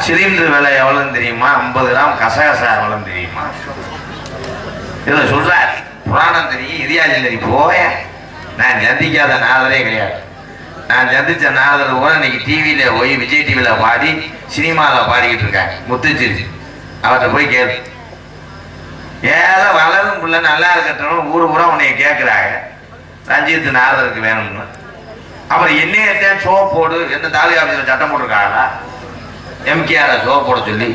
Cylinder விலை எவ்வளவுன்னு தெரியுமா? 50 கிராம் கசகசா எவ்வளவுன்னு தெரியுமா? இதை சொல்றார். புராணம் தெரியும், இதிகாசம் தெரியும். போய நான் சந்திக்காத நாதரே கிடையாது. நான் சந்திச்ச நாதர் கூட இன்னைக்கு டிவியில போய் விஜய் டிவியில பாடி சினிமாவில் பாடிக்கிட்டு இருக்காங்க. முத்துச்சிருச்சு அவர்கிட்ட போய் கேளு. ஏதோ வளரும் பிள்ளை நல்லா இருக்கட்டும் ஊரு பூரா உன்னைய கேட்குறாங்க ரஞ்சித் நாதருக்கு வேணும்னு. அப்புறம் என்னையத்தான் ஷோ போடு என்ன தாலுகா ஆஃபீஸில் சட்டம் போட்டிருக்காங்களா எம்கேஆரை ஷோ போட சொல்லி?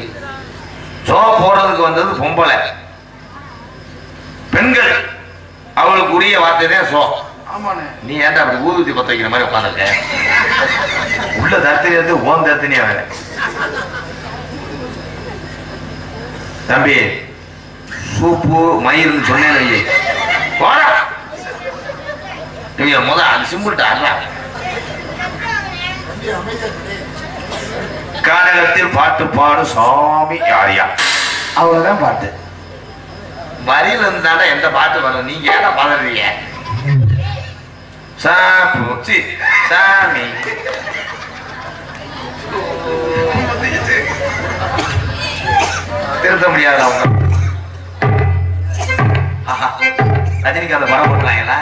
ஷோ போடுறதுக்கு வந்தது பொம்பளை பெண்கள், அவளுக்கு உரிய வார்த்தை தான் ஷோ. நீ ஏன்டா அப்படி ஊதுத்தி பத்த வைக்கிற மாதிரி உட்காந்துருக்க? உள்ள தர்த்தினி வந்து ஓன் தர்த்தினியா வேற. தம்பி சூப்பு மயிர்னு சொன்னேன் முத அது சிம்பிள்டா. கானகத்தில் பாட்டு பாடு சாமி யாரியா அவ்வளவுதான் பாட்டு. வரியில இருந்தாண்டா எந்த பாட்டு வரும்? நீங்க ஏடா பாடுறீங்க? சாப்பூச்சி சாமி திருத்த முடியாது அவங்க. ரஜினிகாந்த் படம் போட்டுறாங்களா?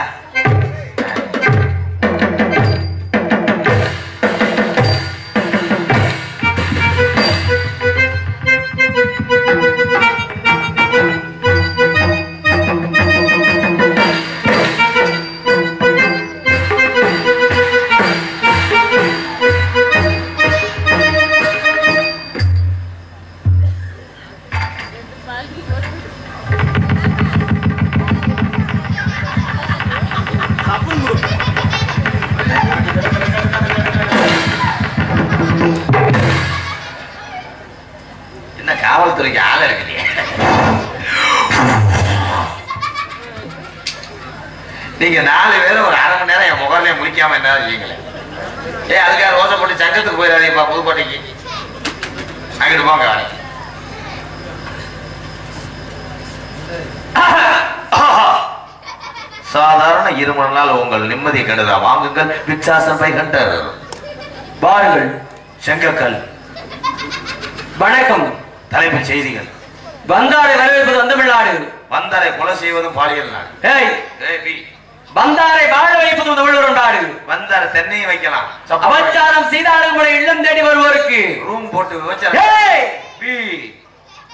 காவல்துறைக்கு ஆள இருக்கு. நீங்க 4 பேரும் ஒரு 1/2 மணி நேரம் என் முகர்லயே முடிக்காம என்ன செய்யுங்களேன். அதுக்காக ரோசை போட்டு சங்கத்துக்கு போயிடாதீங்கப்பா. புதுக்கோட்டைக்கு அங்கிட்டு போங்க. சாதாரண 2 மணி நாள் உங்கள் நிம்மதி கெடுதா? வாங்குங்கள் விக்சாசம் பை கண்டர். பாருங்கள் செங்கக்கல். வணக்கம். தலைப்புச் செய்திகள். வந்தாரை வரவேற்பது வந்தமிழ்நாடு, வந்தாரை கொலை செய்வதும் பாலியல் நாடு. வந்தாரை வாழ வைப்பது தமிழர் நாடு. வந்தார தென்னையை வைக்கலாம். அபச்சாரம் செய்தாலும் கூட இல்லம் தேடி வருவோருக்கு ரூம் போட்டு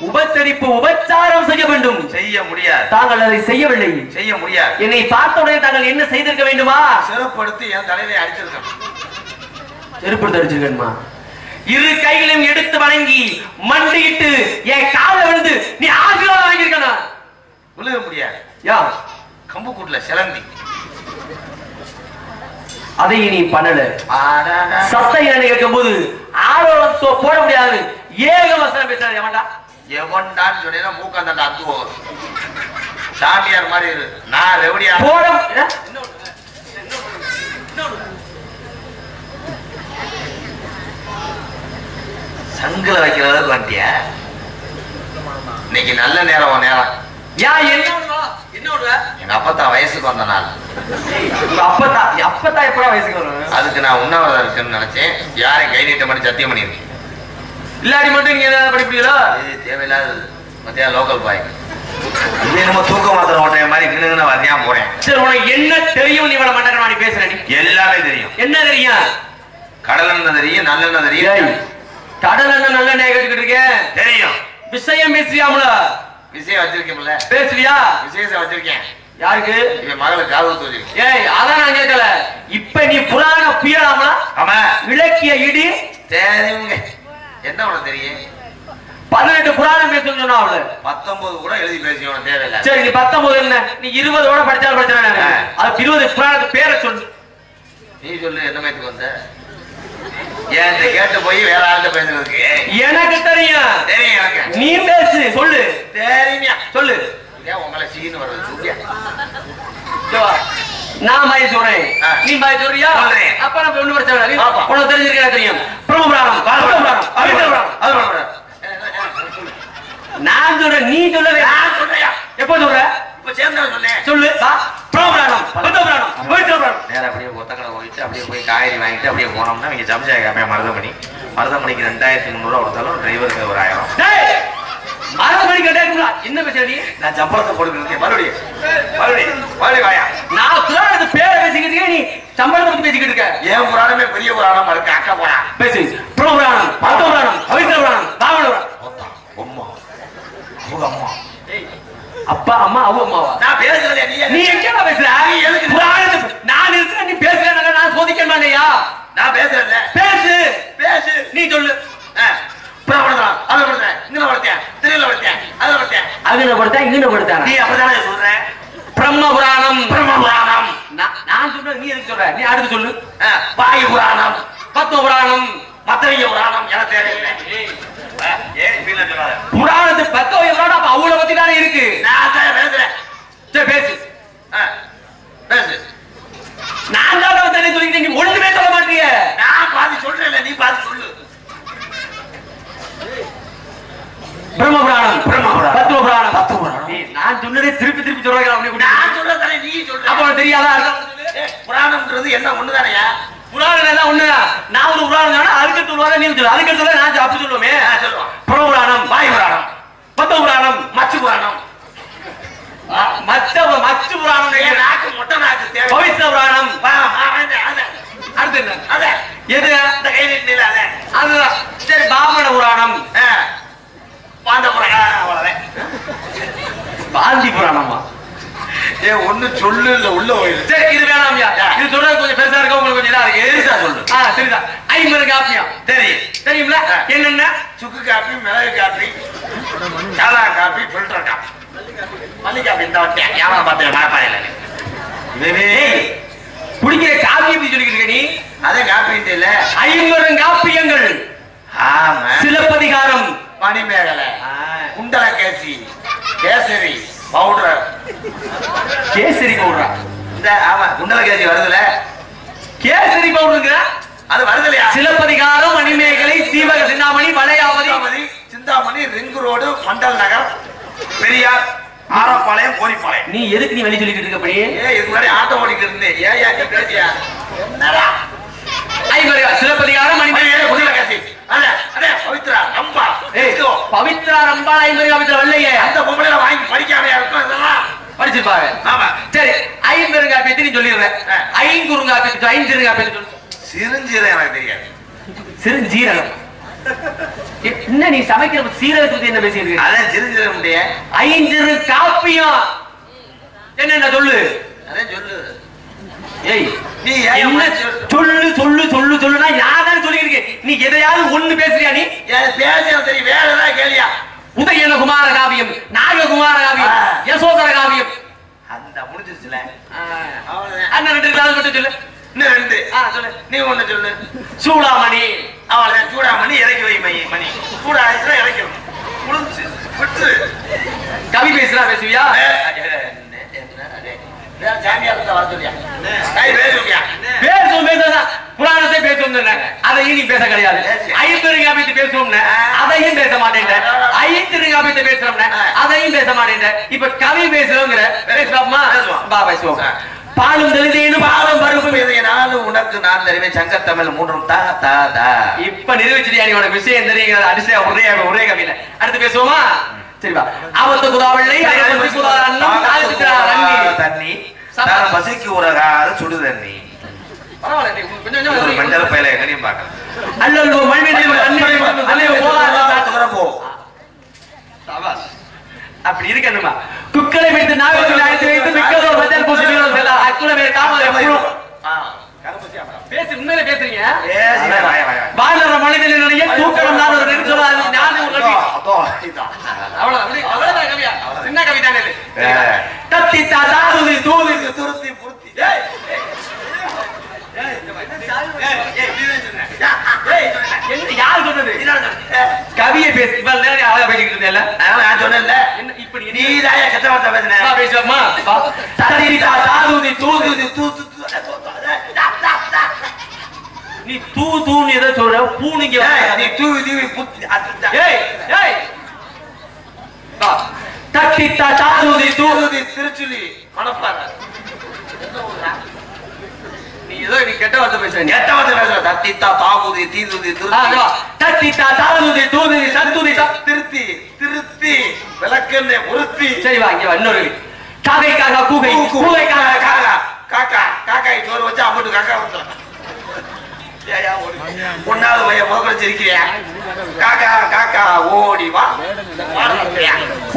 உபச்சரிப்பு உபச்சாரம் செய்ய வேண்டும். செய்ய முடியாது. தாங்கள் அதை செய்யவில்லை. செய்ய முடியாது. என்னை பார்த்தவுடனே தாங்கள் என்ன செய்திருக்க வேண்டுமா? சிறப்படுத்தி என் தலையிலே அடிச்சிருக்கேன். செருப்படுத்த அடிச்சிருக்கேன்மா. 2 கைகளையும் எடுத்து வணங்கி மண்டிட்டு என் கால விழுந்து நீ ஆசீர்வாதம் வாங்கியிருக்கணும். விழுக முடியாது. யா கம்பு கூட்டுல சிலந்தி. அதை நீ பண்ணல. சத்தம் என்ன கேட்கும் போது ஆரோரம் போட முடியாது. ஏக வசனம் பேசுறாரு. எவன்டா எவன்டான்னு சொன்னீங்கன்னா மூக்காந்தாண்டா அத்துவோம். சாமியார் மாதிரி இரு. நான் ரெவடியா போட சங்கில வைக்கிற அளவுக்கு வந்துட்டியா? இன்னைக்கு நல்ல நேரம் நேரம். எங்க அப்பத்தா வயசுக்கு வந்த நாள். அப்பத்தா எப்ப வயசுக்கு வரும்? அதுக்கு நான் உண்ணாவிரதம் இருக்குன்னு நினைச்சேன். யாரையும் கை நீட்ட மாதிரி சத்தியம் பண்ணிருக்கேன். இல்லாடி மட்டும் நீங்க ஏதாவது படிப்பீங்களா? இது தேவையில்லாத மத்தியா லோக்கல் பாய். இது நம்ம தூக்க மாத்திர ஓட்டைய மாதிரி கிணறுன்னு வரையா போறேன். சரி, உனக்கு என்ன தெரியும்? நீ இவ்வளவு மண்டக்கணி பேசுற. எல்லாமே தெரியும். என்ன தெரியும்? கடல் என்ன தெரியும், நல்லெண்ணெய் தெரியும். கடல் என்ன நல்லெண்ணெய் கேட்டுக்கிட்டு இருக்கேன். தெரியும். விஷயம் பேசுறியாம்ல? விஷயம் வச்சிருக்கேன்ல. பேசுறியா? விசேஷம் வச்சிருக்கேன். யாருக்கு? என் மகளுக்கு காது ஊத்து வச்சிருக்கேன். ஏய், அதான் நான் கேட்கல. இப்ப நீ புராண புயலாம்ல? ஆமா. விளக்கிய இடி தெரியுங்க. என்ன உனக்கு தெரியும்? 18 புராணம் பேசணும்னு சொன்னா அவள 19 கூட எழுதி பேசி உனக்கு தேவையில்லை. சரி, நீ 19 என்ன? நீ 20 கூட படிச்சாலும் படிச்சா அது 20 புராணத்து பேரை சொல்லு. நீ சொல்லு. என்ன மேத்துக்கு வந்த? ஏன் கேட்டு போய் வேற ஆள்கிட்ட பேசுறதுக்கு? எனக்கு தெரியும். தெரியும் எனக்கு. நீ பேசு. சொல்லு. தெரியுமியா? சொல்லு. ஏன் உங்களை சீன்னு வருது? சொல்லியா? நான் பாய் சொல்றேன், நீ பாய் சொல்றியா? அப்ப நம்ம ஒண்ணு பிரச்சனை இல்லை. உனக்கு தெரிஞ்சிருக்க தெரியும். பிரம்மபுராணம், நான் சொல்றேன், நீ சொல்லவே. நான் சொல்றியா? எப்ப சொல்ற? இப்ப சேர்ந்து சொன்னேன். சொல்லு. பிரம்மபுராணம், நேரம் அப்படியே ஒத்தக்கடை போயிட்டு அப்படியே போய் காய்கறி வாங்கிட்டு அப்படியே போனோம்னா இங்க சமைச்சாங்க மருதமணி மருதமணிக்கு 2300 கொடுத்தாலும் டிரைவருக்கு ஒரு 1000. மருதமணிக்கு 2000 என்ன பேசுற நீ? நான் சம்பளத்தை கொடுக்குறேன். மறுபடியும் வாயா. நான் புராணத்து பேரை பேசிக்கிட்டு இருக்க, நீ சம்பளத்தை பத்தி பேசிக்கிட்டு இருக்க. ஏன் புராணமே பெரிய புராணமா இருக்கு. அக்கா புராணம் பேசு. புராணம், பத்த புராணம், பவித்ர புராணம், ராவண புராணம். அம்மா அவங்க அம்மா அப்பா அம்மா அவங்க அம்மாவா? நான் பேசுறேன். நீ எங்கடா பேசுற? புராணத்து நான் இருக்கேன், நீ பேசுறேன்னா நான் சோதிக்க மாட்டேயா? நான் பேசுறேன். பேசு நீ சொல்லு. புராணம் அதை கொடுத்தேன், இங்க கொடுத்தேன், திரையில கொடுத்தேன், அதை கொடுத்தேன், அங்க கொடுத்தேன், இங்க கொடுத்தேன். நீ அப்பதானே சொல்ற. பிரம்ம புராணம். நான் சொல்றேன், நீ எதுக்கு சொல்ற? நீ அடுத்து சொல்லு. வாயு புராணம், பத்ம புராணம், மத்தவிய புராணம். எனக்கு தேவையில்லை. புராணத்து பத்தவிய புராணம் அப்ப அவளை பத்தி தானே இருக்கு. நான் பேசுறேன். சரி பேசு. பேசு. நான் தான் தானே சொல்லிக்கிட்டேன், நீ ஒண்ணுமே சொல்ல மாட்டீங்க. நான் பாதி சொல்றேன், நீ பாதி சொல்லு. பிரம்ம புராணம், பத்ம புராணம். நான் சொன்னதே திருப்பி சொல்றேன். நான் சொல்றதானே நீ சொல்ற. அப்ப தெரியாதா? புராணம்ன்றது என்ன ஒண்ணுதானையா? புராணம் எல்லாம் ஒண்ணுதான். நான் ஒரு புராணம் சொன்னா அதுக்கு சொல்லுவாங்க, நீ சொல்லு. அதுக்கு சொல்ல நான் அப்படி சொல்லுவோமே. சொல்லுவான். பிரம்ம புராணம், வாயு புராணம், பத்ம புராணம், மச்சு புராணம், மச்சு புராணம், நாக்கு மொட்டை நாக்கு தேவை, பவித்ர புராணம். அடுத்து என்ன? எது? அந்த கையில அதுதான். சரி, பாமண புராணம், பாண்ட புராணம், அவ்வளவுதான். பாந்தி புராணமா? ஒண்ணு சொல்லு இல்ல உள்ள போயிரு. சரி, இது வேணாம்யா. இது சொல்றது கொஞ்சம் பெருசா இருக்க, உங்களுக்கு கொஞ்சம் இதா இருக்கு. பெருசா சொல்லு. சரிதான். 50 காப்பியா? தெரியும்ல? என்னென்ன? சுக்கு காப்பி, மிளகு காப்பி, சாதா காப்பி, ஃபில்டர் காப்பி, மல்லி காப்பி. இந்த வட்டேன் யாரும் பார்த்தேன் மரப்பாறையில. குடிக்கிற காப்பி எப்படி சொல்லிக்கிட்டு இருக்க நீ? அதே காப்பி இல்ல. 50 காப்பியங்கள். ஆமா. சிலப்பதிகாரம், மணிமேகலை, குண்டலகேசி, கேசரி பவுடர். கேசரி பவுடரா? இந்த ஆமா குண்டலகேசி வருதுல. கேசரி பவுடருங்க அது வருதுலையா? சிலப்பதிகாரம், மணிமேகலை, சீவக சிந்தாமணி, வளையாவதி, சிந்தாமணி, ரிங்கு ரோடு, மண்டல் நகர், பெரியார், ஆரப்பாளையம், கோரிப்பாளையம். நீ எதுக்கு நீ வெளி சொல்லிக்கிட்டு இருக்க? அப்படியே இதுக்கு முன்னாடி ஆட்டோ ஓடிக்கிட்டு இருந்தேன். ஏயா நீ பேசியா? என்னடா 50 சிலப்பதிகாரம், மணிமேகலை, குண்டலகேசி, அதே பவித்ரா ரம்பா. பவித்ரா ரம்பா 50 காப்பியத்துல வரலையே. அந்த பொம்பளையில வாங்கி படிக்காமையா இருக்கும். இதெல்லாம் படிச்சிருப்பாங்க. ஆமா. சரி, 50 காப்பியத்தை நீ சொல்லிடுறேன். 5 குறுங்காப்பியத்தை 5 சிறுகாப்பியத்தை சொல்லு. சிறுஞ்சீரகம் எனக்கு தெரியாது. சிறுஞ்சீரகம் என்ன? நீ சமைக்கிற சீரகத்தை பத்தி என்ன பேசிட்டு? அதான் சிறுஞ்சீரகம் முடிய 5 காப்பியம் என்னென்ன சொல்லு. அதான் சொல்லு. ஏய், நீ என்ன சொல்லு சொல்லு சொல்லு சொல்லுனா யாரும் சொல்லிட்டு இருக்கேன். நீ எதையாவது ஒண்ணு பேசுறியா? நீ பேச தெரியும். வேற ஏதாவது கேளியா? உதயன குமார காவியம், நாககுமார காவியம், யசோதர காவியம். அந்த முடிஞ்சிருச்சுல. அண்ணன் 2 கிளாஸ் மட்டும் சொல்லு. இன்னும் 2. சொல்லு. நீ ஒண்ணு சொல்லு. சூடாமணி. அவ்வளவுதான். சூடாமணி இறக்கி வை. மணி சூடாச்சுன்னா இறக்கணும். முடிஞ்சு விட்டு. கவி பேசுறா பேசுவியா? புராணத்தை பேசுவோம். அதையும் நீ பேச கிடையாது. 50 காப்பியத்தை பேசுவோம், அதையும் பேச மாட்டேன். 5 காப்பியத்தை பேசுறோம், அதையும் பேச மாட்டேன். இப்ப கவி பேசுறோங்கிற பேசுவோம். பாலும் தெளிதேனும் பாலும் பருப்பும் எதையினாலும் உனக்கு நான் தெரிவேன். சங்கத்தமிழ் 3 தா தா தா. இப்ப நிரூபிச்சிட்டியா நீ? உனக்கு விஷயம் தெரியுங்கிறது அடிச்சா ஒரே கவியில. அடுத்து பேசுவோமா? சரிவா. ஆபத்து குதாவள்ளை தண்ணி பசிக்கு உரகாது சுடு தண்ணி. மஞ்சள் பயில எங்கனையும் பார்க்கலாம். அல்லோ அப்படி இருக்கணுமா? குக்களை வைத்து நாகத்தில் அழைத்து வைத்து மிக்கதோ மஞ்சள் பூசி அக்குளமே தாமதம் பேசி உண்மையில பேசுறீங்க. வாழ்ற மனிதனுடைய தூக்கம் தான் ஒரு நெருங்க சொல்லாது. அவ்வளவுதான் கவியா? சின்ன கவிதானே இது. தத்தி தாது தூது துருத்தி புருத்தி. யார் சொன்னது? கவியை பேசு. இவ்வளவு நேரம் அழகா பேசிக்கிட்டு இருந்தேன்ல. நான் சொன்னேன்ல. இப்படி நீதாய கெட்ட வார்த்தை பேசுன. பேசுவோமா? தத்தி தாது தூது தூது. நீ தூ தூன்னு எதை சொல்ற? பூனிங்க நீ தூவி தூவி புத்தி. ஏய் ஏய் தட்டி தாது தூது திருச்சுலி மணப்பாறை. நீ ஏதோ நீ கெட்ட வார்த்தை பேசுற. கெட்ட வார்த்தை பேசுற. தத்தித்தா தாகுதி தீதுதி தத்தித்தா தாகுதி தூதுதி சத்துதி திருத்தி திருத்தி விளக்கெண்ணை பொருத்தி. சரி வா இங்க வா. இன்னொரு காக்கைக்காக கூகை கூகைக்காக காக்கா காக்கா காக்காய் சோறு வச்சா அம்பட்டு காக்கா வந்துடும். ஒன்னாவது பையன் முகக்கடிச்சிருக்கிறியா? காக்கா காக்கா ஓடி வா.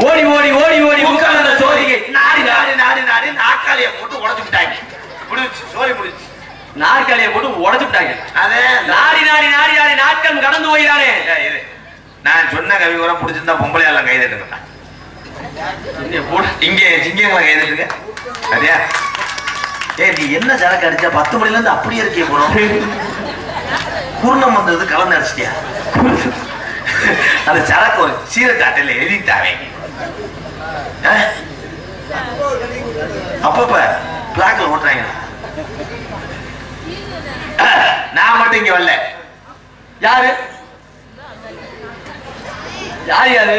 ஓடி ஓடி ஓடி ஓடி முக்கால சோதிகை நாடி நாடி நாடி நாடி நாற்காலியை போட்டு உடச்சு விட்டாங்க. முடிச்சு சோழி முடிச்சு நாற்காலியை போட்டு உடச்சு விட்டாங்க. அதே நாடி நாடி நாடி நாடி நாட்கள் கடந்து போயிடானே. நான் சொன்ன கவி கூட பிடிச்சிருந்தா பொம்பளை எல்லாம் கைதட்டுங்க. இங்க சிங்கங்களை கைதட்டுங்க. சரியா? நீ என்ன சரக்கு அடிச்சா 10 மணில இருந்து அப்படியே இருக்கே போறோம். பூர்ணம் வந்தது கலந்து அடிச்சிட்டியா? அந்த சரக்கு ஒரு சீரட்டாட்டையில எழுதிட்டாவே. அப்பப்ப பிளாக்ல ஓட்டுறாங்க. நான் மட்டும் இங்க வரல. யாரு யாரு யாரு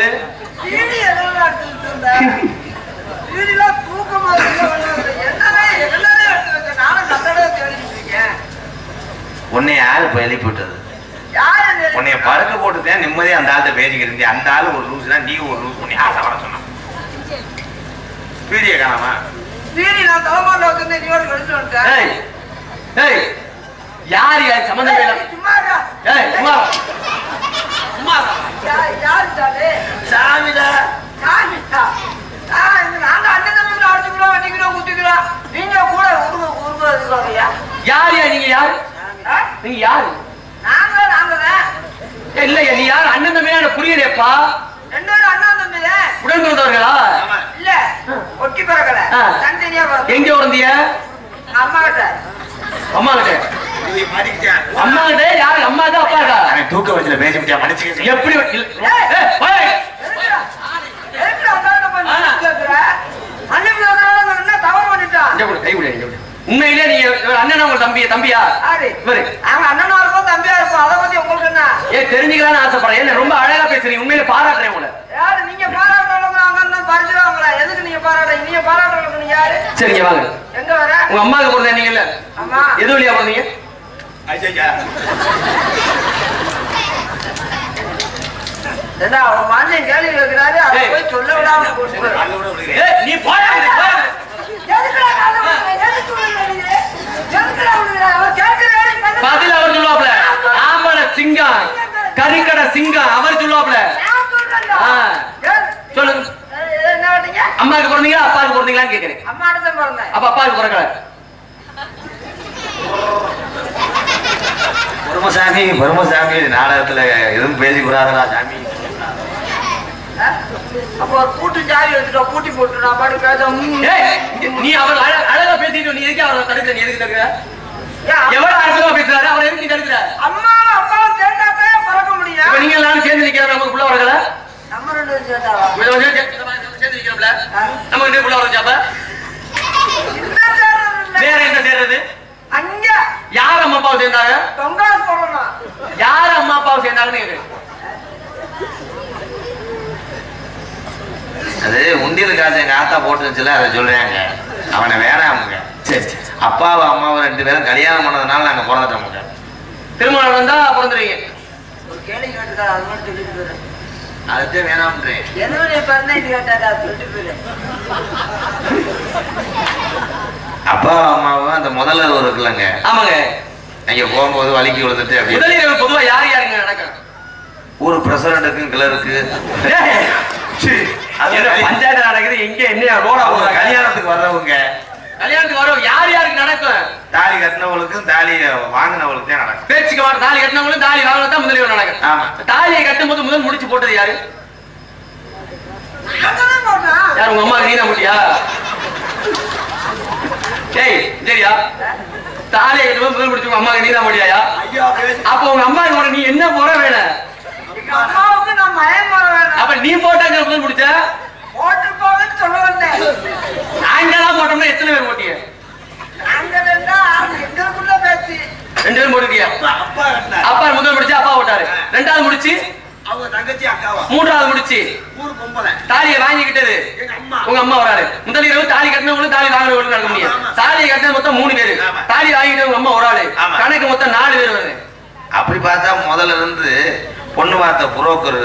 உன்னை யாரு இப்ப எழுப்பி விட்டது? உன்னைய படுக்க போட்டுதான் நிம்மதியா அந்த ஆள்கிட்ட பேசிக்கிட்டு இருந்தேன். அந்த ஆளு ஒரு லூஸ்னா நீ ஒரு லூஸ் பண்ணி ஆசை வர சொன்ன. வீடியோ காணாமா? யார் யார் சம்பந்தம் சாமிடா யார் யா நீங்க யாரு? நீங்க யாரு? இல்லையா நீ யாரு? அண்ணன் தம்பியா புரியலையப்பா. உடன் பிறந்தவர்களா? இல்ல ஒட்டி பிறக்கல. எங்க வந்திய? அம்மா கிட்ட. அம்மா கிட்ட? அம்மா கிட்ட யாரு? அம்மா தான் அப்பா இருக்கா? தூக்க வச்சுல பேசிக்கிட்டியா? மன்னிச்சுக்க. எப்படி உண்மையிலே நீங்க அண்ணன் உங்க தம்பியா? அண்ணனா இருக்கும் தம்பியா இருக்கும். அதை பத்தி உங்களுக்கு என்ன? தெரிஞ்சுக்கலாம்னு ஆசைப்படுறேன். என்ன ரொம்ப அழகா பேசுறீங்க. உண்மையில பாராட்டுறேன் உங்களை. யாரு நீங்க பாராட்டுறவங்க? அவங்க பறிச்சுவாங்களா? எதுக்கு நீங்க பாராட்டுறீங்க? நீங்க பாராட்டுறவங்க நீங்க யாரு? சரிங்க வாங்க. எங்க வர? உங்க அம்மாவுக்கு பிறந்த நீங்க இல்ல? ஆமா. எது வழியா பிறந்தீங்க? ஏண்டா அவன் மாஞ்சன் கேள்வி கேட்கிறாரு. அதை போய் சொல்ல விடாம நீ போயா பதில் அவர் சொல்லுவாப்ல. ஆம்பளை சிங்கம் கறிக்கடை சிங்கம் அவர் சொல்லுவாப்ல. சொல்லுங்க. அம்மாவுக்கு பிறந்தீங்களா அப்பாவுக்கு பிறந்தீங்களான்னு கேட்கிறேன். அப்ப அப்பாவுக்கு பிறக்கல. பரமசாமி பரமசாமி நாடகத்துல எதுவும் பேசி கூடாதா சாமி? அப்ப ஒரு கூட்டு ஜாதி எடுத்துட்டா கூட்டி போட்டு நான் பாட்டு பேச. நீ அவர் அழகா பேசிட்டு நீ எதுக்கு அவரை தடுக்கிற? நீ எதுக்கு தடுக்கிற? எவ்வளவு அழகா பேசுறாரு அவரை எதுக்கு தடுக்கிற? அம்மா அப்பாவும் சேர்ந்தாப்பே பறக்க முடியும். நீங்க எல்லாரும் சேர்ந்து நிக்கிற நமக்கு புள்ள வரல. நம்ம ரெண்டு பேரும் சேர்ந்தாவா? சேர்ந்து நிக்கிறோம்ல நம்ம ரெண்டு புள்ள வரச்சாப்ப வேற என்ன சேர்றது? அங்க யார் அம்மா அப்பாவை சேர்ந்தாங்க? தொங்காசு போடணும். யார் அம்மா அப்பாவை சேர்ந்தாங்கன்னு கேக்குறேன். அது உண்டியல் காசு எங்க ஆத்தா போட்டுருச்சுல அதை சொல்றாங்க. அவனை வேணாமுங்க. சரி சரி. அப்பாவும் அம்மாவும் 2 பேரும் கல்யாணம் பண்ணதுனால நாங்க பிறந்துட்டோமுங்க. திருமணம் நடந்தா பிறந்துருவீங்க. ஒரு கேள்வி கேட்டுக்காரு. அது மட்டும் சொல்லிட்டு போயிரு. அதுதான் வேணாம்ன்றேன். என்னுடைய பிறந்தேன் கேட்டாரு. அது சொல்லிட்டு போயிரு. அப்பா அம்மாவும் அந்த முதல்ல ஒரு இருக்குல்லங்க. ஆமாங்க. நீங்க போகும்போது வலிக்கு விழுந்துட்டு அப்படி முதலில் பொதுவா யார் யாருங்க நடக்கும்? ஒரு பிரசிடண்ட்டுக்கும் கிளருக்கு பஞ்சாயத்து நடக்குது. எங்க என்ன ரோடா போறாங்க? கல்யாணத்துக்கு வர்றவங்க கல்யாணத்துக்கு வரும் யார் யாருக்கு நடக்கும்? தாலி கட்டினவளுக்கும் தாலி வாங்கினவளுக்கு தான் நடக்கும். பேச்சுக்கு வர தாலி கட்டினவங்களும் தாலி வாங்கினதான் முதலில் நடக்கும். ஆமா. தாலியை கட்டும் போது முதல் முடிச்சு போட்டது யாரு? யார்? உங்க அம்மா நீதான் முடியா? ஏய் சரியா? தாலியை கட்டும் முதல் முடிச்சு உங்க அம்மாவுக்கு நீதான் முடியாயா? அப்ப உங்க அம்மா நீ என்ன முறை வேணும்? அம்மாவுக்கு நான் மயம் வர வேணும். அப்ப நீ போட்டாங்க முதல் முடிச்ச ஓட்டு போவேன்னு சொல்ல வந்தேன். நாங்கெல்லாம் போட்டோம்னா எத்தனை பேர் போட்டீங்க? நாங்க எங்களுக்குள்ள பேசி 2 பேரும் போட்டுக்கியா? அப்பா முதல் முடிச்சு அப்பா போட்டாரு. 2வது முடிச்சு அவங்க தங்கச்சி அக்காவா? மூன்றாவது முடிச்சு ஊர் பொம்பளை. தாலியை வாங்கிக்கிட்டது எங்க அம்மா. உங்க அம்மா வராரு. முதல் இரவு தாலி கட்டினவங்களும் தாலி வாங்குறவங்களும் நடக்க முடியும். தாலியை கட்டினது மொத்தம் 3 பேரு. தாலி வாங்கிட்டு உங்க அம்மா ஒரு ஆளு. கணக்கு மொத்தம் 4 பேர் வருது. அப்படி பார்த்தா முதல்ல இருந்து பொண்ணு பார்த்த புரோக்கர்,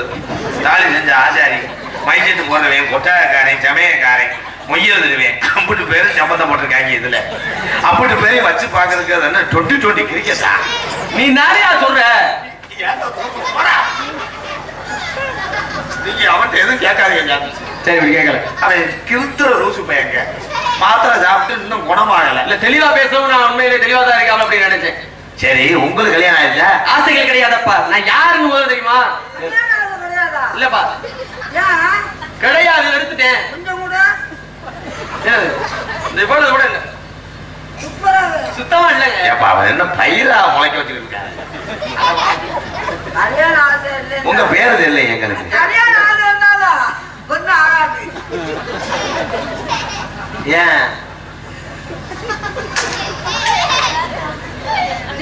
தாலி செஞ்ச ஆசாரி, மைசெட்டு போடுறவன், கொட்டாயக்காரன், சமயக்காரன், மொய்யதுவேன், அப்படி பேரும் சம்பந்தப்பட்டிருக்காங்க. இதுல அப்படி பேரையும் வச்சு பாக்குறதுக்கு அது என்ன 20 கிரிக்கெட்டா? நீ நிறையா சொல்ற. நீங்க அவன்கிட்ட எதுவும் கேட்காதீங்க. சரி இப்படி கேட்கல. அவன் கிருத்துற ரூசு பையங்க, மாத்திரை சாப்பிட்டு இன்னும் குணமாகல. இல்ல தெளிவா பேசவும் நான் உண்மையிலே தெளிவா தான் இருக்கேன் அப்படின்னு நினைச்சேன். சரி, உங்களுக்கு கல்யாணம் ஆயிடுச்சா? ஆசைகள் கிடையாதப்பா. நான் யாருன்னு முதல்ல தெரியுமா? இல்லப்பா கிடையாது, எடுத்துட்டேன். கூட இல்ல, சுத்தமா இல்லைங்க. அவன் என்ன பயிரா முளைக்க வச்சிருக்காங்க. உங்க பேரு இல்லை எங்களுக்கு. ஏன்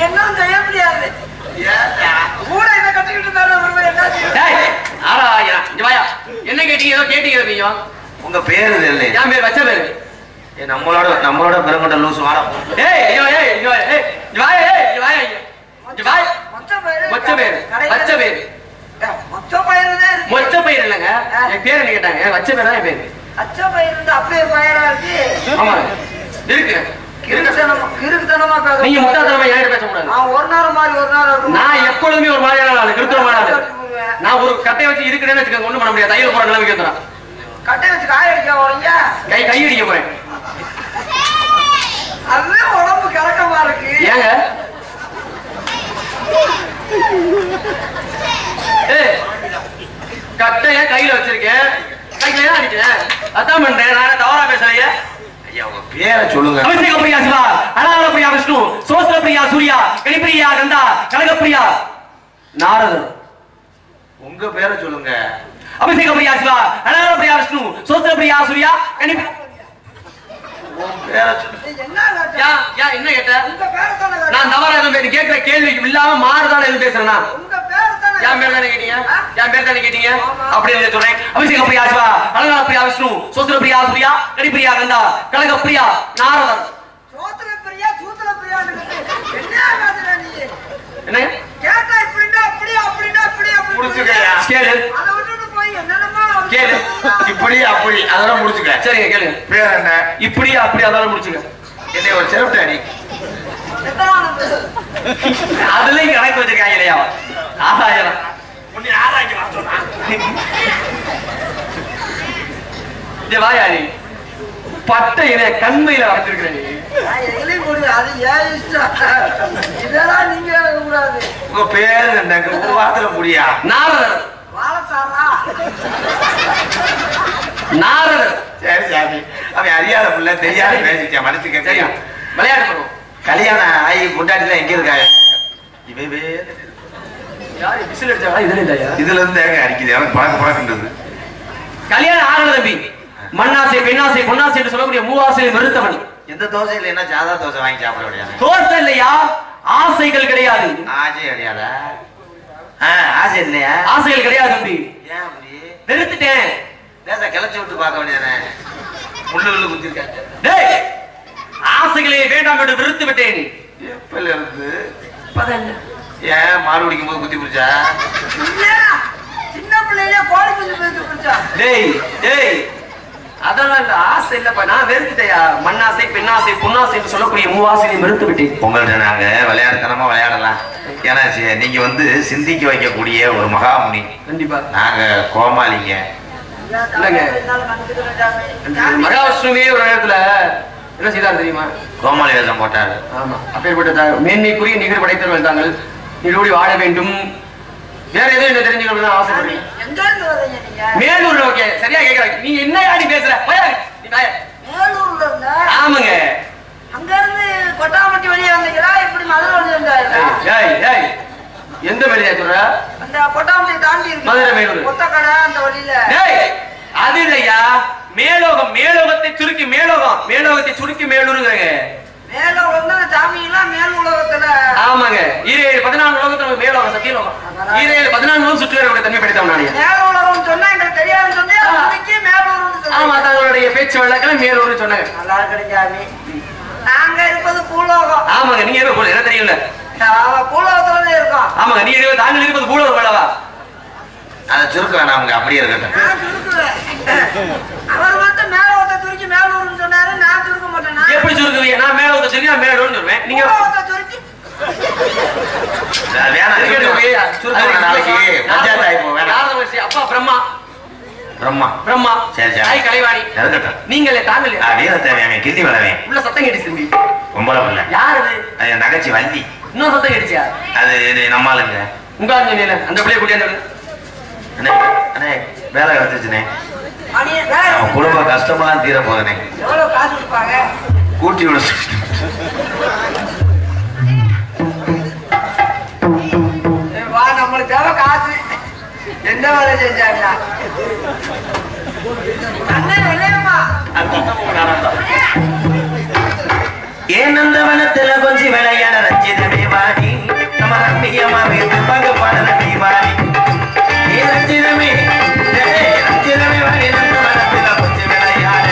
என்ன செய்ய முடியாது. என்ன கேட்டீங்க? ஏதோ கேட்டீங்க. உங்க பேரு இல்லை. என் பேர் வச்ச பேரு. நம்மளோட பெருங்கொண்ட லூசு வாடா. மொச்ச பயிர் இல்லங்க. என் பேர் என்ன கேட்டாங்க? வச்ச பேர் தான் என் பேரு. அச்ச பயிர் இருந்து அப்படியே பயிரா இருக்கு. ஆமா இருக்கு. நீங்க முட்டாள்தனமா யாரும் பேசக்கூடாது. ஒரு நாள் மாதிரி ஒரு நாள் நான் எப்பொழுதுமே ஒரு மாதிரியான ஆளு, கிருத்திரமான ஆளு. நான் ஒரு கட்டை வச்சு இருக்கிறேன்னு வச்சுக்க ஒண்ணும் பண்ண முடியாது. தையல் போற நிலைமைக்கு வந்துடும். கட்டை வச்சு காய அடிக்க போறீங்க. கை அடிக்க போறேன். அதுவே உடம்பு கலக்கமா இருக்கு. ஏங்க கட்டைய கையில வச்சிருக்கேன், கையில அடிக்கிறேன். அதான் பண்றேன். நான் தவறா பேசுறீங்க. பேரை சொல்லுங்க. அபிஷேக பிரியா சிவா, அனாத பிரியா விஷ்ணு, சோஸ்திர பிரியா சூர்யா, கணிப்பிரியா கந்தா, கனகப்பிரியா நாரதர். உங்க பேரை சொல்லுங்க. அபிஷேக பிரியா சிவா, அனாத பிரியா விஷ்ணு, சோஸ்திர பிரியா சூர்யா, கணிப்பிரியா. என்ன கேட்ட? நான் தவறா எதுவும் கேட்கிற கேள்விக்கு இல்லாம மாறுதான எதுவும் பேசுறேன்னா? என் பேர் தானே கேட்டீங்க? என் பேர் தானே கேட்டீங்க? அப்படின்னு சொல்றேன். அபிஷேக பிரியா சிவா, அலங்கா பிரியா விஷ்ணு, சோஸ்திர பிரியா சூர்யா, கணிப்பிரியா கந்தா, கனக பிரியா நாரதர். என்ன கேட்டா இப்படின்னா அப்படியே அப்படின்னா அப்படியே முடிச்சுக்கயா? கேளு. அதை விட்டுட்டு போய் என்னென்னமோ கேளு. இப்படி அப்படி அதெல்லாம் முடிச்சுக்க. சரிங்க கேளுங்க. பேர் என்ன? இப்படி அப்படி அதெல்லாம் முடிச்சுக்க. என்னை ஒரு செருப்பு அடி. அதுலயும் கணக்கு வச்சிருக்காங்க இல்லையா? ஆதாயம் உன்னை ஆராய்ச்சி வர சொன்னா. வாயாடி பட்டை இதை கண்மையில வச்சிருக்கிறேன். உங்க பேர் என்ன? ஒரு வாரத்துல முடியா? நாரதர். நாரதர். சரி சாமி, அவன் அறியாத பிள்ளை தெரியாத பேசிட்டேன். மனசுக்கு தெரியும். விளையாட்டு பண்ணுவோம். கல்யாணம் ஆகி கொண்டாட்டிலாம் எங்க இருக்காங்க? இதுல இருந்து அடிக்குது. எனக்கு பழக்கன்றது. கல்யாணம் ஆகல தம்பி. மண்ணாசை பெண்ணாசை பொன்னாசை என்று சொல்லக்கூடிய மூவாசையை வெறுத்தவன். எந்த தோசையில என்ன சாதா தோசை வாங்கி சாப்பிட முடியாது. தோசை இல்லையா, ஆசைகள் கிடையாது. ஆசை கிடையாதா? ஆசை இல்லையா? ஆசைகள் கிடையாது தம்பி. ஏன் அப்படி? வெறுத்துட்டேன். கிளச்சி விட்டு பார்க்க வேண்டியதானே? முள்ளு குத்திருக்காங்க. ஆசைகளை வேண்டாம் என்று வெறுத்து விட்டேன். எப்பல இருந்து? ஏன் மாடு பிடிக்கும் போது குத்தி பிடிச்சா? சின்ன பிள்ளையிலே கோழி குஞ்சு பிடிச்சா? அதெல்லாம் இல்ல, ஆசை இல்லப்பா. நான் வெறுத்துட்டையா. மண்ணாசை பெண்ணாசை பொன்னாசை என்று சொல்லக்கூடிய மூவாசையை வெறுத்து விட்டேன். உங்கள்ட்ட நாங்க விளையாடுத்தனமா விளையாடலாம். ஏன்னா நீங்க வந்து சிந்திக்க வைக்கக்கூடிய ஒரு மகாமுனி. கண்டிப்பா. நாங்க கோமாளிங்க. மகாவிஷ்ணுவே ஒரு நேரத்துல என்ன செய்தார் தெரியுமா? கோமாளி வேஷம் போட்டாரு. ஆமா, அப்பேற்பட்ட மேன்மைக்குரிய நிகழ் படைத்தவர் வந்தாங்கள். நீரோடி வாழ வேண்டும். வேற எதுவும் என்ன தெரிஞ்சுக்கணும்னு ஆசைப்படுறீங்க? மேலூர்ல. ஓகே, சரியா கேட்கறாங்க. நீங்க என்ன யாடி பேசுற? மேலூர்ல இருந்த? ஆமாங்க. அங்க இருந்து கொட்டாமட்டி வழியா வந்தீங்களா? இப்படி மதுரை வழி வந்தாரு? எந்த வழியா சொல்ற? அந்த கொட்டாமட்டி தாண்டி இருக்கு மதுரை மேலூர் கொத்தக்கடை அந்த வழியில. அது இல்லையா, மேலோகம். மேலோகத்தை சுருக்கி மேலோகம், மேலோகத்தை சுருக்கி மேலூருங்க. மேலோகம் தான் சாமி எல்லாம் மேல் உலகத்துல. ஆமாங்க. 14 உலகத்துல மேலோகம் சத்தியலோகம். 14 உலகம் சுற்றி வரக்கூடிய தன்மை படைத்தவன் நானே. மேல் உலகம் சொன்னா எனக்கு தெரியாதுன்னு சொன்னேன். அதுக்கு மேலூர்னு ஆமா, தங்களுடைய பேச்சு வழக்கில் மேலூர்னு சொன்னாங்க. நல்லா கிடைக்காது. நாங்க இருப்பது பூலோகம். ஆமாங்க. நீங்க இருப்பது என்ன தெரியல. பூலோகத்துல இருக்கோம். ஆமாங்க. நீங்க தாங்கள் இருப்பது பூலோகம் வேளவா? அதை சுருக்க வேணாம், அவங்க அப்படியே இருக்கட்டும். நான் சுருக்குவேன். அவர் வந்து மேலோகத்தை சுருக்கி மேலூர்னு சொன்னாரு. நான் சுருக்க மாட்டேன். எப்படி சுருக்குவீங்க? நான் மேலோகத்தை சொல்லி நான் மேலூர்னு சொல்லுவேன். நீங்க பூலோகத்தை சுருக்கி அப்பா பிரம்மா. பிரம்மா பிரம்மா. சரி சரி. தாய் கலைவாணி. இருக்கட்டும். நீங்களே தாங்களே. வீர தேவையாங்க கிண்டி வளவேன். உள்ள சத்தம் கேட்டுச்சு. பொம்பளை பிள்ளை. யார் அது? என் நகைச்சி வள்ளி. இன்னும் சத்தம் கேட்டுச்சா? அது நம்மளுங்க. உங்க அந்த பிள்ளைய கூட்டியாந்து அண்ணே வேலை கிடைச்சிச்சுனே. மணியே வேலை. அவன் குடும்ப கஷ்டமெல்லாம் தீர போதுனே. எவ்வளவு காசு கொடுப்பாங்க? கூட்டி விட வா, நம்மளுக்கு தேவை காசு. என்ன வேலை செஞ்சாங்க? அண்ணன் இல்லையம்மா. ஏன் நந்தவனத்துல கொஞ்சம் விளையாட ரஞ்சிதமே வாடி. நம்ம ரம்மியமா வீட்டு பங்கு பாடலமே வாடி. ஏ ரஞ்சிதமே ரஞ்சிதமே வாடி. நந்தவனத்துல கொஞ்சம் விளையாட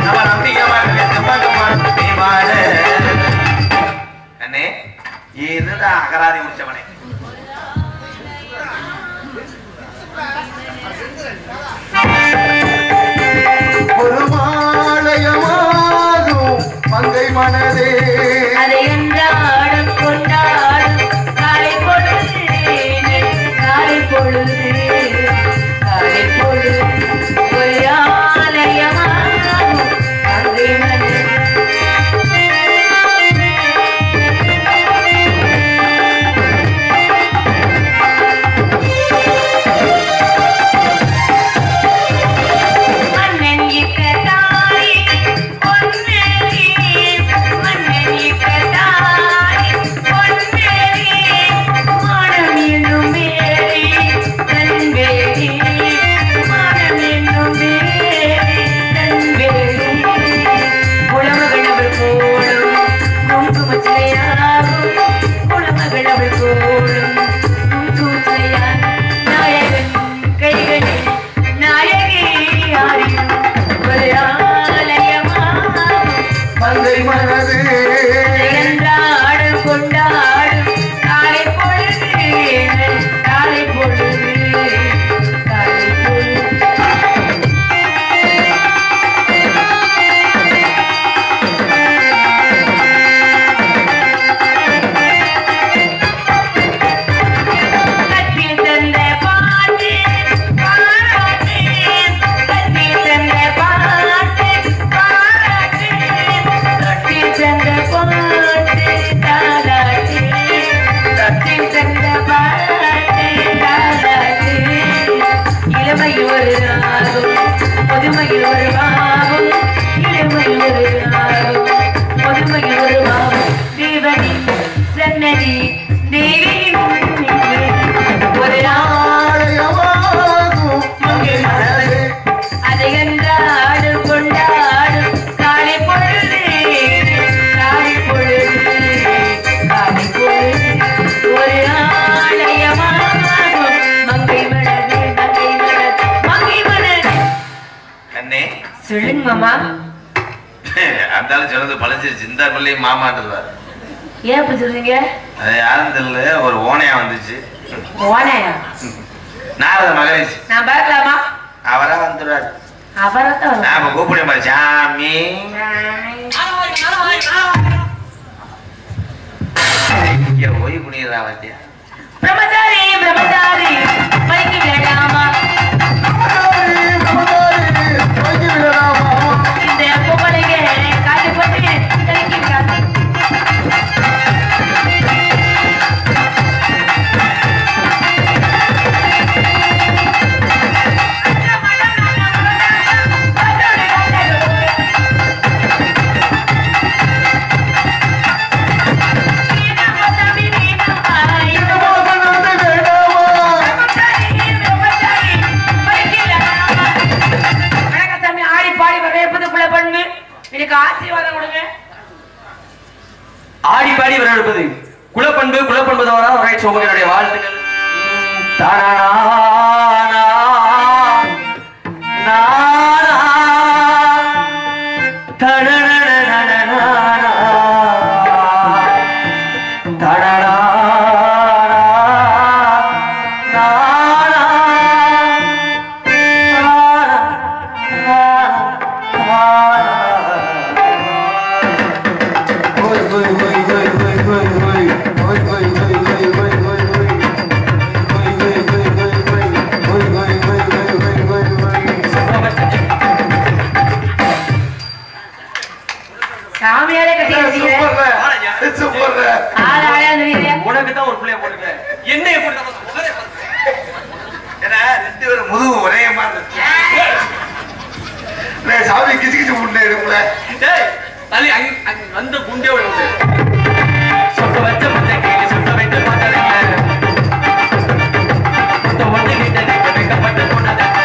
நம்ம ரம்மியமா வீட்டு பங்கு பாடலமே வாட. அண்ணே இதுதான் அகராதி முடிச்சவனே. ஒரு மாலயமாகும் மங்கை மனதே அதை என்றாடும் கொண்டாடும் காலை பொழுது காலை பொழுது காலை பொழுது ஒரு ஆலயமாகும் மங்கை மனதே. சொல்லுங்க மாமா. அந்த சொன்னது பழச்சிருச்சு. இந்த பிள்ளையும் மாமான்றதுவாரு. ஏன் அப்படி சொல்றீங்க? அது யாரும் தெரியல, ஒரு ஓனையா வந்துச்சு. ஓனையா? நாரத மகரிஷி. நான் பார்க்கலாமா? அவரா வந்துடுவாரு. அவரத்தான் நான் இப்ப கூப்பிட மாதிரி சாமி ஓய் குனியதா வாத்தியா. பிரம்மச்சாரி பிரம்மச்சாரி பைக்கு வேண்டாமா? இந்த பொம்பளைங்க காட்டி போட்டு கலக்கிட்டாங்க. எனக்கு ஆசீர்வாதம் கொடுங்க. ஆடி பாடி வரவேற்பது குலப்பண்பு குலப்பண்புதவரா ரைட் சோமகனுடைய வாழ்த்துக்கள். உனக்குதான் ஒரு பிள்ளைய போட்டு என்ன ரெண்டு பேரும் முதுகு ஒரே மாதிரி சாமி கிச்சு கிச்சு முன்னே எடுக்கல தள்ளி வந்து குண்டே சொட்ட வச்ச முட்டை கேள்வி சொட்ட வைத்து பார்த்ததல்ல ஒன்று கிட்ட வைக்கப்பட்டு போனதல்ல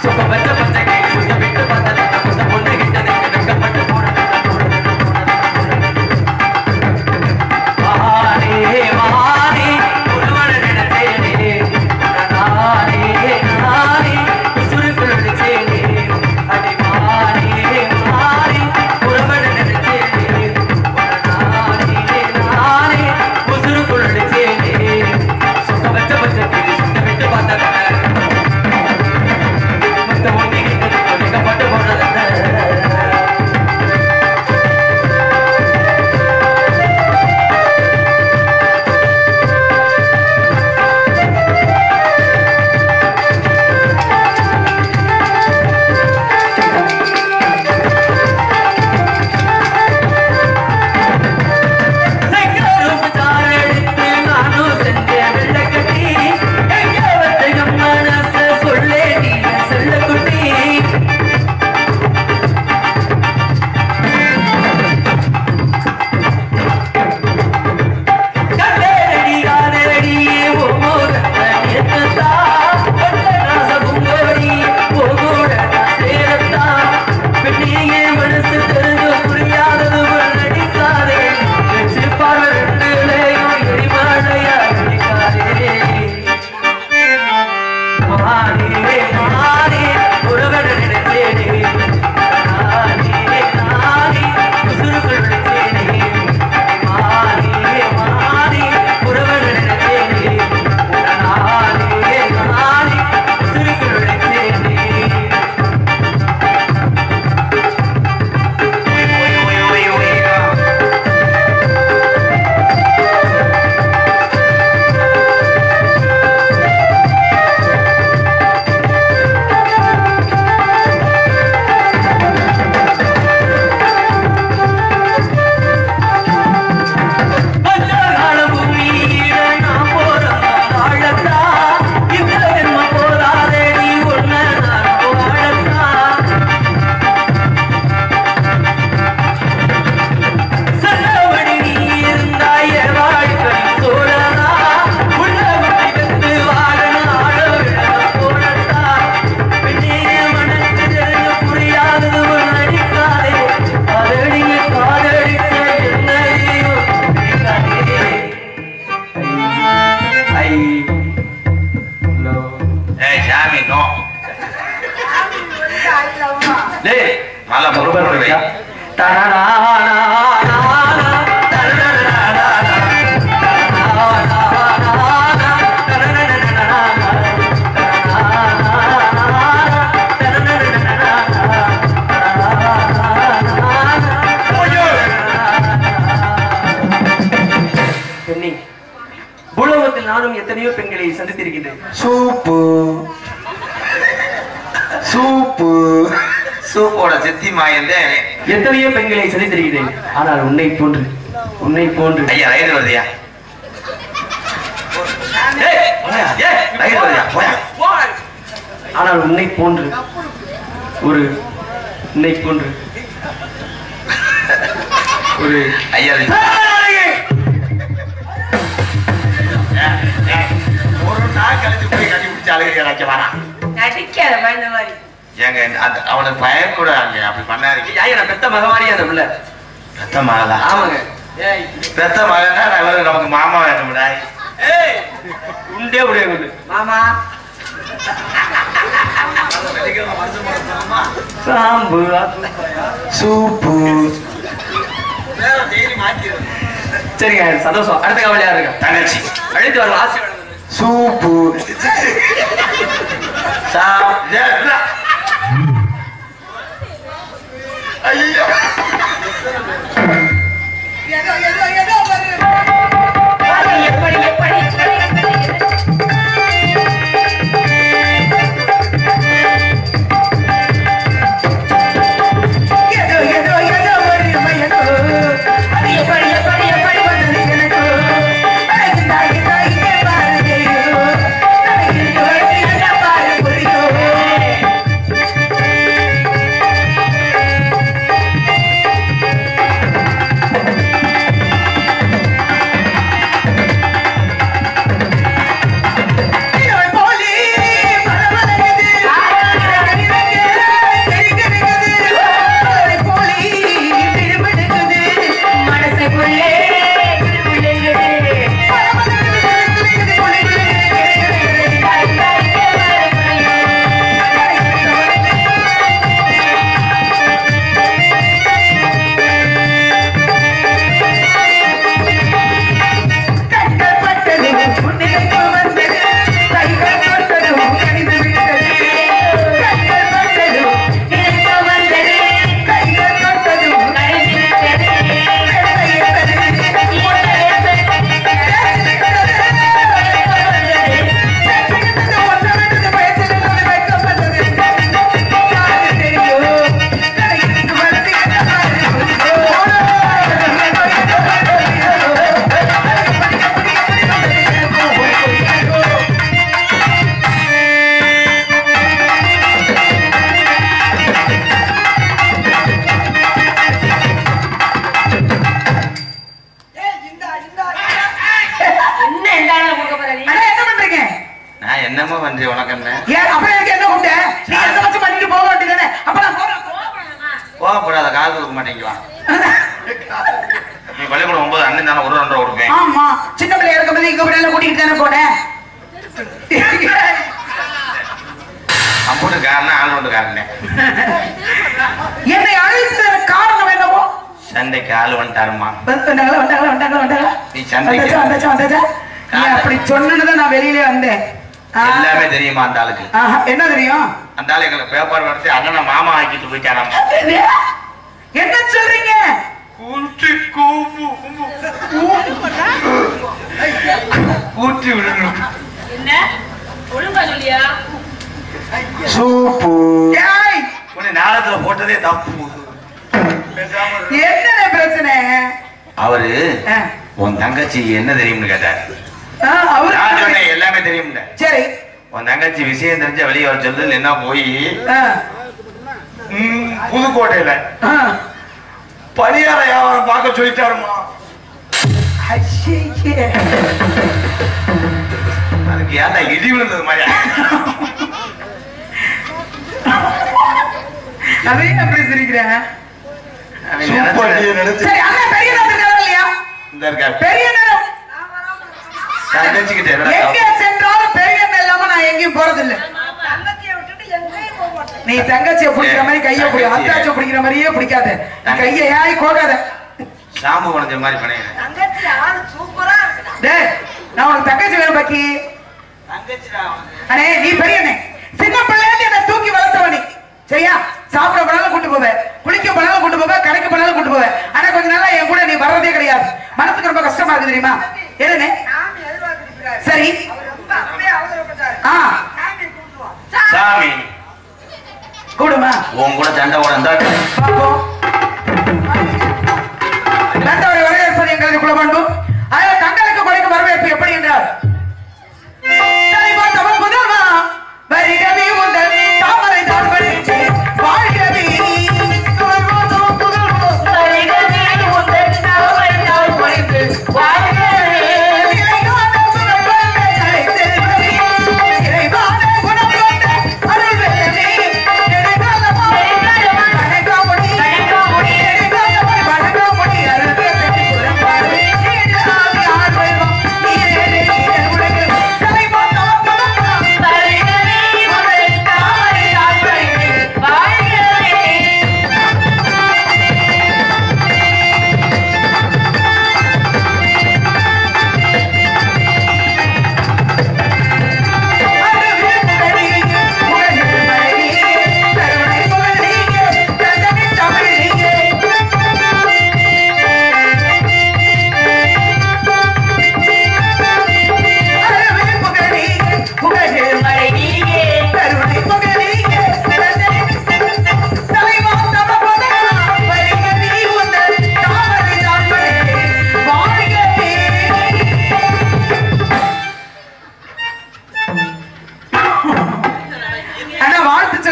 சொட்ட வச்ச முட்டை கேள்வி சொட்ட வைத்து பார்த்ததல்ல ஒன்று கிட்ட வைக்கப்பட்டு போனதல்ல. மகானே மகானே ஒருவன நினைத்தேனே நானே நானே சுருக்குள் நினைத்தேனே அடி மானே மானே ஒருவன நினைத்தேனே நானே நானே சுருக்குள் நினைத்தேனே சொட்ட வச்ச பச்சை சொட்ட விட்டு பார்த்ததல்ல மத்த ஒண்ணு கிட்ட வைக்கப்பட்டு போனதல்ல. பூலோகத்தில் நானும் எத்தனையோ பெண்களை சந்தித்திருக்கின்றேன். சூப்பு சூப்பு சூப்போட செத்தி மாயந்தே எத்தனையோ பெண்களை சந்தித்திருக்கிறேன். ஆனால் உன்னை போன்று ஐயா ரயில் வருதியா ஆனால் உன்னை போன்று ஒரு ஐயா ஒரு நாள் கழிச்சு போய் கட்டி பிடிச்ச அழுகிறீங்க வரான் நடிக்காத இந்த மாதிரி ஏங்க அவனுக்கு பயம் கூட அங்க அப்படி பண்ணாரு. ஐயா பெத்த மகவாரி அந்த பிள்ளை பெத்த மகளா? ஆமாங்க. ஏய் பெத்த மகனா நமக்கு மாமா வேணும்டா. ஏய் உண்டே முடியாது மாமா சாம்பு சூப்பு. சரிங்க சந்தோஷம். அடுத்த கவலை யாரு இருக்கா? தங்கச்சி அழைத்து வரலாம். ஆசை சூப்பு. ஐயோ ஏதோ ஏதோ ஏதோ எப்படி எப்படி என்னமா பண்றீ உனக்கு என்ன? ஏன் அப்புறம் எனக்கு என்ன கூப்பிட்ட? நீ எந்த வச்சு பண்ணிட்டு போக வேண்டியதானே? அப்ப நான் போறேன். கோவப்படாத, காசு கொடுக்க மாட்டேங்குவா. நீ பள்ளிக்கூடம் 9 அண்ணன் தானே 1 2 கொடுப்பேன். ஆமா, சின்ன பிள்ளை இருக்கும்போது இங்க பிள்ளைல கூட்டிட்டு தானே போனேன். அம்பூட்டு காரணம் ஆள் ஒன்று காரணம். என்னை அழைத்த காரணம் என்னவோ? சண்டைக்கு ஆள் வந்துட்டாருமா. வந்தாங்களா? நீ சண்டைக்கு வந்தாச்சா? நீ அப்படி சொன்னதுதான் நான் வெளியிலே வந்தேன். எல்லாமே தெரியுமா அந்த ஆளுக்கு? என்ன தெரியும்? அந்த ஆளு எங்களுக்கு பேப்பர் வரைச்சு அண்ணனை மாமா ஆக்கிட்டு போயிட்டாராம். என்ன சொல்றீங்க? ஊற்றி விடணும். என்ன ஒழுங்கா சொல்லியா? சூப்பு. ஏய், உன்னை நாளத்துல போட்டதே தப்பு. என்ன பிரச்சனை? அவரு உன் தங்கச்சி என்ன தெரியும்னு கேட்டாரு. அவரு நான் சொன்னேன் எல்லாமே தெரியும்ல. சரி, உன் தங்கச்சி விஷயம் தெரிஞ்ச வெளியே வர சொல்லு. என்ன போய் ஆ, புதுக்கோட்டையில ஆ. பணியார வியாபாரம் பார்க்க சொல்லிட்டாருமா. ஐயே. அதுக்கு ஏன்டா இடி விழுந்தது மாதிரி? அதையும் அப்படி சிரிக்கிறேன். நினைச்சு சரி, அண்ணன் பெரிய நேரம் இருக்காரா இல்லையா? இந்த இருக்காரு பெரிய நேரம் தங்கச்சிக்கிட்ட எங்க சென்றாலும் பெரிய நேரம் இல்லாம நான் எங்கேயும் போறதில்லை. நீ தங்கச்சியை பிடிக்கிற மாதிரி கையை பிடி, அத்தாச்சியை பிடிக்கிற மாதிரியே பிடிக்காத. கையை ஏய் கோகாத. சாம்பு உடைஞ்ச மாதிரி பண்ணேன். டேய், நான் உனக்கு தங்கச்சி வேணும் பாக்கி. அண்ணே, நீ பெரியண்ணே. சின்ன பிள்ளையாண்டி என்ன தூக்கி வளர்த்தவனி. சரியா? சாப்பிட போனாலும் கூட்டு போவேன், குளிக்க போனாலும் கூட்டு போவேன், கடைக்கு போனாலும் கூட்டு போவேன். ஆனா கொஞ்ச நாளா என் கூட நீ வர்றதே கிடையாது. மனசுக்கு ரொம்ப கஷ்டமா இருக்கு தெரியுமா? ஏனே? சரி. சாமி கூடுமா? உன் கூட சண்டை போட இருந்தா பாப்போம். நந்தவரை வரவேற்பது எங்களது குலபண்பு. அதில் தங்களுக்கு கொடுக்கும் வரவேற்பு எப்படி என்றால் வருகவே முதல் தாமரை தான் வருகவே வாழ்கவே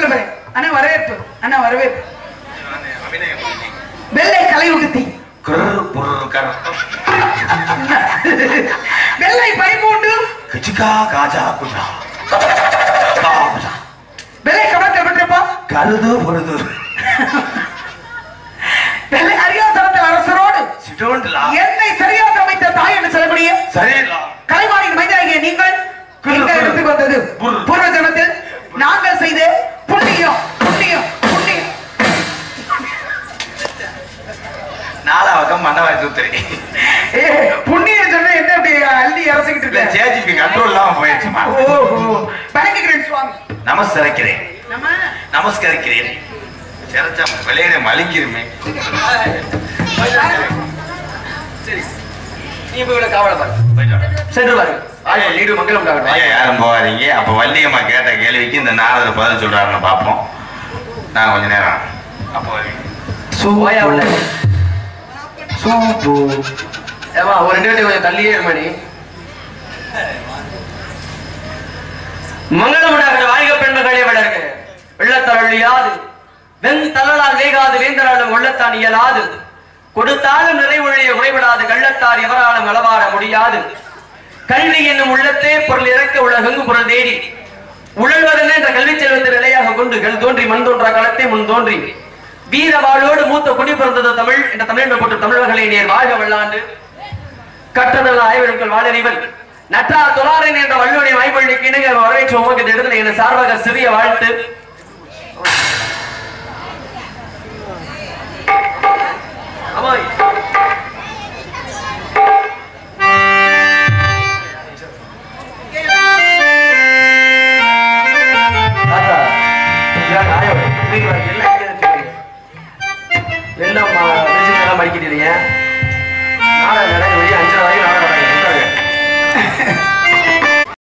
சொல்ல போறேன். அண்ணா வரவேற்பு, அண்ணா வரவேற்பு. வெள்ளை கலை உடுத்தி வெள்ளை பைமூண்டு வெள்ளை கவனத்தில் பெற்றிருப்பா கருது பொருது வெள்ளை அரியாசனத்தில் அரசரோடு என்னை சரியாக அமைத்த தாய் என்று சொல்லக்கூடிய கலைவாணியின் மைதானிய நீங்கள் எடுத்துக் வந்தது பூர்வ ஜனத்தில் நாங்கள் செய்த புண்ணியம் புண்ணியம் புண்ணியம். நாலாவக்கம் மன்னவாய் தூத்துறி புண்ணியம் சொன்ன என்ன அப்படி அள்ளி அரசிக்கிட்டு இருக்க ஜேஜிபி கண்ட்ரோல் இல்லாம போயிடுச்சுமா. வணங்குகிறேன் சுவாமி. நமஸ்கரிக்கிறேன் நமஸ்கரிக்கிறேன். சிறச்சம் விளையாட மலிங்கிருமே. சரி நீ போய் காவலப்பாரு சென்று வாரு. நீடு மங்களம் உண்டாகட்டும். யாரும் போகாதீங்க. அப்ப வள்ளியம்மா கேட்ட கேள்விக்கு இந்த நாரதர் பதில் சொல்றாருன்னு பார்ப்போம். நான் கொஞ்ச நேரம் அப்போ போயா உள்ள ஏமா ஒரு 2 பேரும் கொஞ்சம் தள்ளியே இருமணி. மங்களம் உண்டாகிற வாழ்க பெண்மகளே வளர்க. வெள்ளத்தளழியாது வெண் தளலால் வேகாது வேந்தராலும் உள்ளத்தான் இயலாது கொடுத்தாலும் நிறைவொழிய குறைபடாது கள்ளத்தார் எவராலும் அளவாட முடியாது கல்வி என்னும் உள்ளத்தே பொருள் இறக்க உலகெங்கு பொருள் தேடி உழல்வதென என்ற கல்வி செல்வத்தை நிலையாக கொண்டு கல் தோன்றி மண் தோன்றா களத்தை முன் தோன்றி வீர வாழோடு மூத்த குடி பிறந்தது தமிழ் என்ற தமிழ் போட்டு தமிழர்களை நேர் வாழ்க வல்லாண்டு கட்டண ஆய்வர்கள் வாழறிவன் நற்றா தொழாரன் என்ற வல்லுடைய வாய்ப்பள்ளிக்கு இணங்க வரவேற்று உமக்கு இடத்துல என சார்பாக சிறிய வாழ்த்து. என்ன மடிக்கிறீங்க?